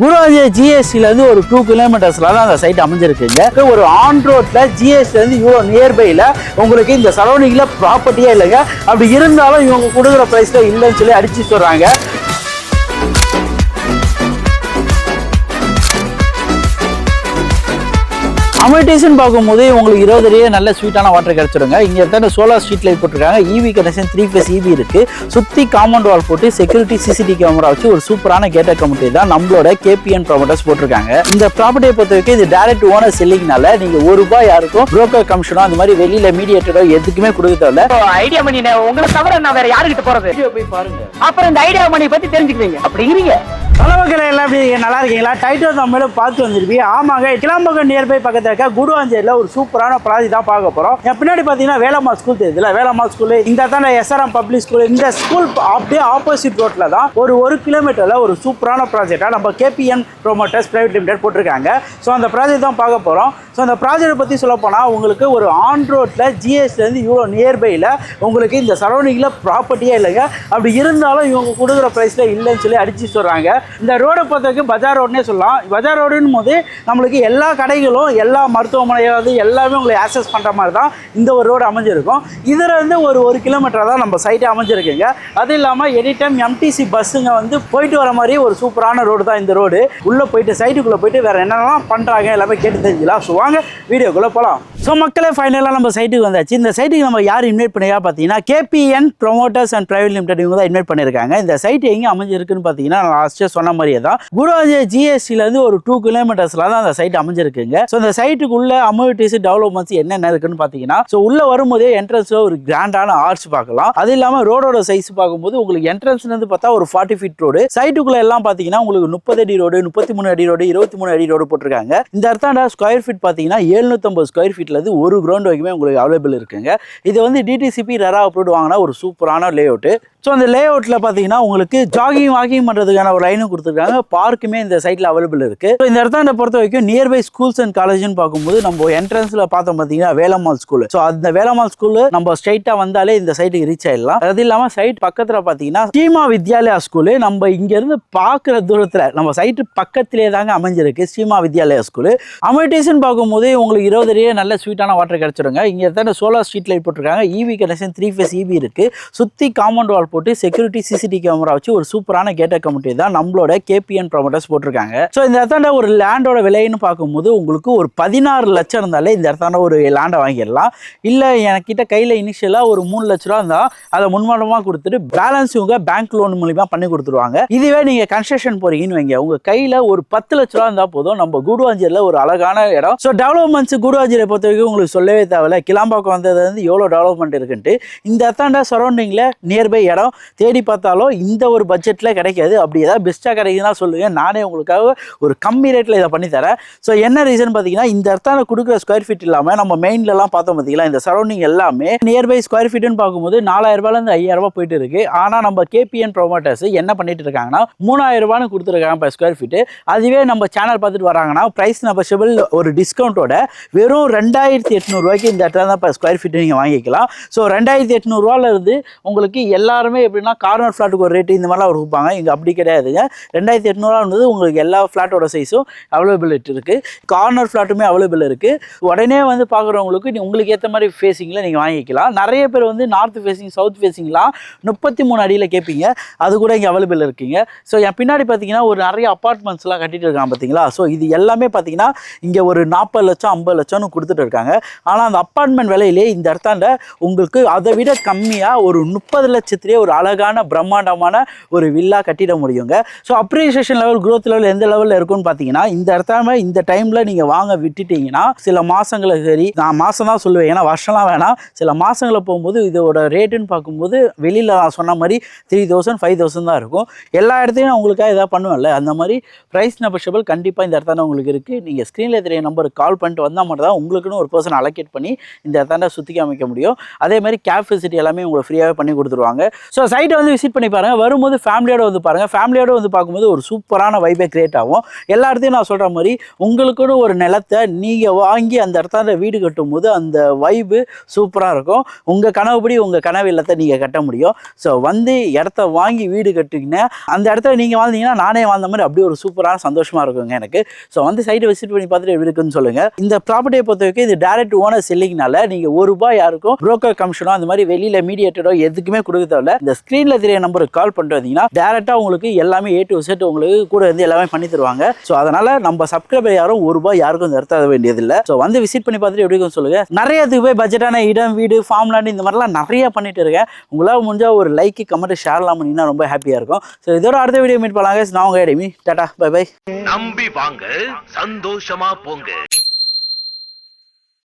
குருவாஞ்சேரி ஜிஎஸ்டில இருந்து ஒரு 2 கிலோமீட்டர்ஸ்ல தான் அந்த சைட் அமைஞ்சிருக்குங்க. ஒரு ஆன் ரோட்ல ஜிஎஸ்டில இருந்து இவ்வளோ நியர்பைல உங்களுக்கு இந்த சரௌண்டிங்ல ப்ராப்பர்ட்டியே இல்லைங்க. அப்படி இருந்தாலும் இவங்க கொடுக்குற பிரைஸ்ல இல்லைன்னு சொல்லி அடிச்சு சொல்றாங்க. அமிட்டேஷன் பார்க்கும்போது உங்களுக்கு 20 அடியே நல்ல ஸ்வீட்டான வாட்டர் கிடைச்சிடுங்க. இங்க இருக்க சோலார் ஸ்ட்ரீட் லைட் போட்டிருக்காங்க. இவி கனெக்ஷன் 3 ஃபேஸ் இவி இருக்கு. சுத்தி காம்பவுண்ட் வால் போட்டு செக்யூரிட்டி சிசிடிவி கேமரா வச்சு ஒரு சூப்பரான கேட்டட் கமிட்டி தான் நம்மளோட கேபிஎன் ப்ரொமோட்டர்ஸ் போட்டிருக்காங்க. இந்த ப்ராப்பர்ட்டியை பொறுத்த வரைக்கும் இது டைரக்ட் ஓனர் செல்லிங்னால நீங்க ₹1 யாருக்கும் புரோக்கர் கமிஷனோ அந்த மாதிரி வெளியில மீடியேட்டரோ எதுக்குமே கொடுக்க தேவையில்ல. ஐடியா மணி உங்களை தவிர நான் வேற யாருக்கிட்ட போறது? போய் பாருங்க, அப்புறம் இந்த ஐடியா மணி பத்தி தெரிஞ்சுக்கிறீங்க அப்படிங்கிறீங்க. தலைவர்களை எல்லாம் நல்லா இருக்கீங்களா? டைட்டில் தமிழ் பார்த்து வந்துருப்பீங்க. ஆமாங்க, கிளம்பக்கம் நியர்பை பக்கத்தில் இருக்க குருவாஞ்சேரியில் ஒரு சூப்பரான ப்ராஜெக்ட் தான் பார்க்க போகிறோம். என் பின்னாடி பார்த்தீங்கன்னா வேலம்மாள் ஸ்கூல் தெரியுதுல, வேலம்மாள் ஸ்கூல் இந்த தான் எஸ்ஆர்எம் பப்ளிக் ஸ்கூல். இந்த ஸ்கூல் அப்படியே ஆப்போசிட் ரோட்டில் தான் ஒரு கிலோமீட்டரில் ஒரு சூப்பரான ப்ராஜெக்டாக நம்ம கேபிஎன் ப்ரொமோட்டர்ஸ் பிரைவேட் லிமிடெட் போட்டிருக்காங்க. ஸோ அந்த ப்ராஜெக்ட் தான் பார்க்க போகிறோம். ஸோ அந்த ப்ராஜெக்ட் பற்றி சொல்ல போனால் உங்களுக்கு ஒரு ஆன் ரோட்டில் ஜிஎஸ்டிலேருந்து இவ்வளோ நியர்பையில் உங்களுக்கு இந்த சரௌண்டிங்கில் ப்ராப்பர்ட்டியே இல்லைங்க. அப்படி இருந்தாலும் இவங்க கொடுக்குற ப்ரைஸில் இல்லைன்னு சொல்லி அடித்து சொல்கிறாங்க. இந்த ரோடை பொறுத்தவரைக்கும் பஜார் ரோடுனே சொல்லலாம். பஜார் ரோடுன்னு போது நம்மளுக்கு எல்லா கடைகளும் எல்லா மருத்துவமனையாவது எல்லாமே உங்களுக்கு ஆக்சஸ் பண்ணுற மாதிரி தான் இந்த ஒரு ரோடு அமைஞ்சிருக்கும். இதில் வந்து ஒரு கிலோமீட்டர் தான் நம்ம சைட்டே அமைஞ்சிருக்குங்க. அது இல்லாமல் எனி டைம் எம்டிசி பஸ்ஸுங்க வந்து போயிட்டு வர மாதிரி ஒரு சூப்பரான ரோடு தான் இந்த ரோடு. உள்ளே போயிட்டு சைட்டுக்குள்ளே போயிட்டு வேறு என்னென்னலாம் பண்ணுறாங்க எல்லாமே கேட்டு தெரிஞ்சுக்கலாம். ஸோ வாங்க வீடியோக்குள்ளே போகலாம். ஸோ மக்களே ஃபைனலாக நம்ம சைட்டுக்கு வந்தாச்சு. இந்த சைட்டுக்கு நம்ம யார் இன்வைட் பண்ணியா பார்த்தீங்கன்னா KPN promoters and private limited இவங்க தான் இன்வைட் பண்ணியிருக்காங்க. இந்த சைட் எங்கே அமைஞ்சிருக்குன்னு பார்த்தீங்கன்னா நான் லாஸ்ட்டே சொன்ன மாதிரியே தான் குருவாஞ்சேரி ஜிஎஸ்டிலேருந்து ஒரு 2 கிலோமீட்டர்ஸ்ல தான் அந்த சைட் அமைஞ்சிருக்குங்க. ஸோ இந்த சைட்டுக்குள்ள அம்யூனிட்டிஸ் டெவலப்மெண்ட்ஸ் என்னென்ன இருக்குன்னு பார்த்தீங்கன்னா ஸோ உள்ள வரும்போதே என்ட்ரன்ஸ்ல ஒரு கிராண்டான ஆர்ச் பார்க்கலாம். அது இல்லாமல் ரோடோட சைஸ் பார்க்கும்போது உங்களுக்கு என்ட்ரன்ஸ்லேருந்து பார்த்தா ஒரு 40 ஃபீட் ரோடு, சைட்டுக்குள்ள எல்லாம் பார்த்தீங்கன்னா உங்களுக்கு 30 அடி ரோடு, 33 அடி ரோடு, 23 அடி ரோடு போட்டிருக்காங்க. இந்த இடத்தாண்ட ஸ்கொயர் ஃபீட் பார்த்தீங்கன்னா 750 ஸ்கொயர் ஃபீட்ல இருந்து ஒரு கிரவுண்ட் வரைக்குமே உங்களுக்கு அவைலபிள் இருக்குங்க. இது வந்து டிடிசிபி ரெரா அப்ரூவ்ட் வாங்கினா ஒரு சூப்பரான லே அவுட். ஸோ அந்த லே அவுட்டில் பார்த்தீங்கன்னா உங்களுக்கு வாக்கிங் பண்ணுறதுக்கான ஒரு லைனும் கொடுத்துருக்காங்க. பார்க்குமே இந்த சைட்டில் அவைலபிள் இருக்குது. ஸோ இந்த இடத்த பொறுத்த வரைக்கும் நியர்பை ஸ்கூல்ஸ் அண்ட் காலேஜ்னு பார்க்கும்போது நம்ம என்ட்ரன்ஸில் பார்த்தோம் பார்த்தீங்கன்னா வேலம்மாள் ஸ்கூல். ஸோ அந்த வேலம்மாள் ஸ்கூல் நம்ம ஸ்ட்ரைட்டாக வந்தாலே இந்த சைட்டுக்கு ரீச் ஆயிடலாம். அது இல்லாமல் சைட் பக்கத்தில் பார்த்தீங்கன்னா ஸ்ரீமா வித்யாலயா ஸ்கூலு நம்ம இங்கேருந்து பார்க்குற தூரத்தில் நம்ம சைட்டு பக்கத்திலே தாங்க அமைஞ்சிருக்கு ஸ்ரீமா வித்யாலயா ஸ்கூலு. அமிட்டேஷன் பார்க்கும்போது உங்களுக்கு 20 அடியே நல்ல ஸ்வீட்டான வாட்டர் கிடைச்சிருங்க. இங்கே தான் சோலார் ஸ்ட்ரீட் லைட் போட்டிருக்காங்க. இவி கனெக்ஷன் 3 ஃபேஸ் இவி இருக்குது. சுற்றி காம்பவுண்ட் வால் போட்டு செக்யூரிட்டி சிசிடிவி கேமரா வச்சு ஒரு சூப்பரான கேட்டட் கமிட்டி தான் நம்மளோட கேபிஎன் ப்ரொமோட்டர்ஸ் போட்டிருக்காங்க. ஸோ இந்த இடத்தாண்ட ஒரு லேண்டோட விலைன்னு பார்க்கும்போது உங்களுக்கு ஒரு 16 லட்சம் இருந்தாலே இந்த இடத்தாண்ட ஒரு லேண்டை வாங்கிடலாம். இல்லை எனக்கிட்ட கையில் இனிஷியலாக ஒரு 3 லட்ச ரூபா இருந்தால் அதை முன்மாடமாக கொடுத்துட்டு பேலன்ஸ் இவங்க பேங்க் லோன் மூலியமாக பண்ணி கொடுத்துருவாங்க. இதுவே நீங்கள் கன்ஸ்ட்ரக்ஷன் போறீங்கன்னு வைங்க, உங்கள் கையில் ஒரு 10 லட்ச ரூபா இருந்தால் போதும். நம்ம குருவாஞ்சேரியில் ஒரு அழகான இடம். ஸோ டெவலப்மெண்ட்ஸ் குருவாஞ்சேரியை பொறுத்த வரைக்கும் உங்களுக்கு சொல்லவே தேவையில்ல. கிளாம்பாக்கம் வந்தது வந்து எவ்வளோ டெவலப்மெண்ட் இருக்குன்ட்டு. இந்த இடத்தாண்ட சரௌண்டிங்கில் நியர்பை இடம் தேடி பார்த்தாலும் இந்த ஒரு பட்ஜெட்டில் கிடைக்காது. அப்படி ஏதாவது பெஸ்ட்டாக கிடைக்குதுன்னா சொல்லுங்கள், நானே உங்களுக்காக ஒரு கம்மி ரேட்டில் இதை பண்ணி தரேன். ஸோ என்ன ரீசன் பார்த்தீங்கன்னா இந்த இடத்தான கொடுக்குற ஸ்கொயர் ஃபீட் இல்லாமல் நம்ம மெயின்லலாம் பார்த்தோம் பார்த்தீங்களா, இந்த சரௌண்டிங் எல்லாமே நியர்பை ஸ்கொயர் ஃபீட்டுன்னு பார்க்கும்போது 4000 ரூபாயிலேருந்து 5000 ரூபாய் போயிட்டு இருக்கு. ஆனால் நம்ம கேபிஎன் ப்ரொமோட்டர்ஸ் என்ன பண்ணிட்டு இருக்காங்கன்னா 3000 ரூபான்னு கொடுத்துருக்காங்க பர் ஸ்கொயர் ஃபீட்டு. அதுவே நம்ம சேனல் பார்த்துட்டு வராங்கன்னா ப்ரைஸ் நெகோஷியபிள் ஒரு டிஸ்கவுண்ட்டோட வெறும் 2800 ரூபாய்க்கு இந்த இடத்துல தான் பர் ஸ்கொயர் ஃபீட்டு நீங்கள் வாங்கிக்கலாம். ஸோ 2800 ரூபாயில இருந்து உங்களுக்கு எல்லாருமே எப்படின்னா கார்னர் ஃப்ளாட்டுக்கு ஒரு ரேட்டு இந்த மாதிரிலாம் ஒரு கொடுப்பாங்க. இங்கே அப்படி கிடையாதுங்க. 2800 உங்களுக்கு எல்லா ஃப்ளாட்டோட சைஸும் அவைலபிலிட்டி இருக்குது. கார்னர் ஃப்ளாட்டுமே அவைலபிள் இருக்குது. உடனே வந்து பார்க்குறவங்களுக்கு உங்களுக்கு ஏற்ற மாதிரி ஃபேஸிங்கில் நீங்கள் வாங்கிக்கலாம். நிறைய பேர் வந்து நார்த் ஃபேஸிங் சவுத் ஃபேஸிங்லாம் 33 அடியில் கேட்பீங்க. அது கூட இங்கே அவைலபிள் இருக்குங்க. ஸோ என் பின்னாடி பார்த்தீங்கன்னா ஒரு நிறைய அப்பார்ட்மெண்ட்ஸ்லாம் கட்டிட்டு இருக்காங்க பார்த்தீங்களா. ஸோ இது எல்லாமே பார்த்தீங்கன்னா இங்கே ஒரு 40 லட்சம் 50 லட்சம்னு கொடுத்துட்டு இருக்காங்க. ஆனால் அந்த அப்பார்ட்மெண்ட் விலையிலே இந்த இடத்தாண்ட உங்களுக்கு அதை விட கம்மியாக ஒரு 30 லட்சத்திலே ஒரு அழகான பிரம்மாண்டமான ஒரு வில்லா கட்டிட முடியுங்க. So appreciation level growth level எந்த லெவலில் இருக்குன்னு பார்த்தீங்கன்னா இந்த இடத்தாம இந்த டைமில் நீங்கள் வாங்க விட்டுட்டீங்கன்னா சில மாதங்களை சரி, நான் மாதம் தான் சொல்லுவேன் ஏன்னா வருஷம்லாம் வேணாம், சில மாதங்களை போகும்போது இதோட ரேட்டுன்னு பார்க்கும்போது வெளியில் நான் சொன்ன மாதிரி 3000 5000 தான் இருக்கும். எல்லா இடத்தையும் நான் உங்களுக்காக எதாவது பண்ணுவேன்ல, அந்த மாதிரி ப்ரைஸ் நெகோஷியபிள் கண்டிப்பாக இந்த இடத்தாண்ட உங்களுக்கு இருக்குது. நீங்கள் ஸ்க்ரீனில் தெரிய நம்பருக்கு கால் பண்ணிட்டு வந்தால் மட்டும் தான் உங்களுக்குன்னு ஒரு பர்சன் அலோகேட் பண்ணி இந்த இடத்தாண்ட சுற்றி காமிக்க முடியும். அதே மாதிரி கேப் ஃபெசிலிட்டி எல்லாமே உங்களுக்கு ஃப்ரீயாகவே பண்ணி கொடுத்துருவாங்க. ஸோ சைட்டை வந்து விசிட் பண்ணி பாருங்கள். வரும்போது ஃபேமிலியோடு வந்து பாருங்கள். ஃபேமிலியோடு வந்து பார்க்கும்போது ஒரு சூப்பரான வைபே கிரியேட் ஆகும். எல்லா இடத்தையும் நான் சொல்கிற மாதிரி உங்களுக்குன்னு ஒரு நிலத்தை நீங்கள் வாங்கி அந்த இடத்துல வீடு கட்டும் போது அந்த வைபு சூப்பராக இருக்கும். உங்கள் கனவுபடி உங்கள் கனவு இல்லத்தை நீங்கள் கட்ட முடியும். ஸோ வந்து இடத்த வாங்கி வீடு கட்டிங்கன்னா அந்த இடத்துல நீங்கள் வாழ்ந்தீங்கன்னா நானே வாழ்ந்த மாதிரி அப்படியே ஒரு சூப்பரான சந்தோஷமாக இருக்குங்க எனக்கு. ஸோ வந்து சைட்டை விசிட் பண்ணி பார்த்துட்டு எப்படி இருக்குன்னு சொல்லுங்கள். இந்த ப்ராப்பர்ட்டியை பொறுத்த வரைக்கும் இது டைரக்ட் ஓனர் செல்லிங்னால நீங்கள் ₹1 யாருக்கும் புரோக்கர் கமிஷனோ அந்த மாதிரி வெளியில் மீடியேட்டரோ எதுக்குமே கொடுக்க தேவையில்ல. இந்த ஸ்க்ரீனில் தெரிய நம்பருக்கு கால் பண்ணிட்டு வந்தீங்கன்னா டேரெக்டாக உங்களுக்கு எல்லாமே A to Z உங்களுக்கு கூட வந்து எல்லாமே பண்ணி தருவாங்க. ஸோ அதனால் நம்ம சப்ஸ்கிரைபர் யாரும் ₹1 யாருக்கும் நிறுத்த வேண்டியதில்லை. ஸோ வந்து விசிட் பண்ணி பார்த்துட்டு எப்படி இருக்குன்னு சொல்லுங்கள். நிறைய இதுக்கு போய் பட்ஜெட்டான இடம் வீடு ஃபார்ம் லேண்ட் இந்த மாதிரிலாம் நிறைய பண்ணிட்டு இருக்கேன். உங்களால் முடிஞ்சால் ஒரு லைக் கமெண்ட் ஷேர்லாம் பண்ணிங்கன்னா ரொம்ப ஹாப்பியாக இருக்கும். ஸோ இதோட அடுத்த வீடியோ மீட் பண்ணலாங்க. நான் உங்கள் டாடா பை பை. நம்பி வாங்க, சந்தோஷமா போங்க.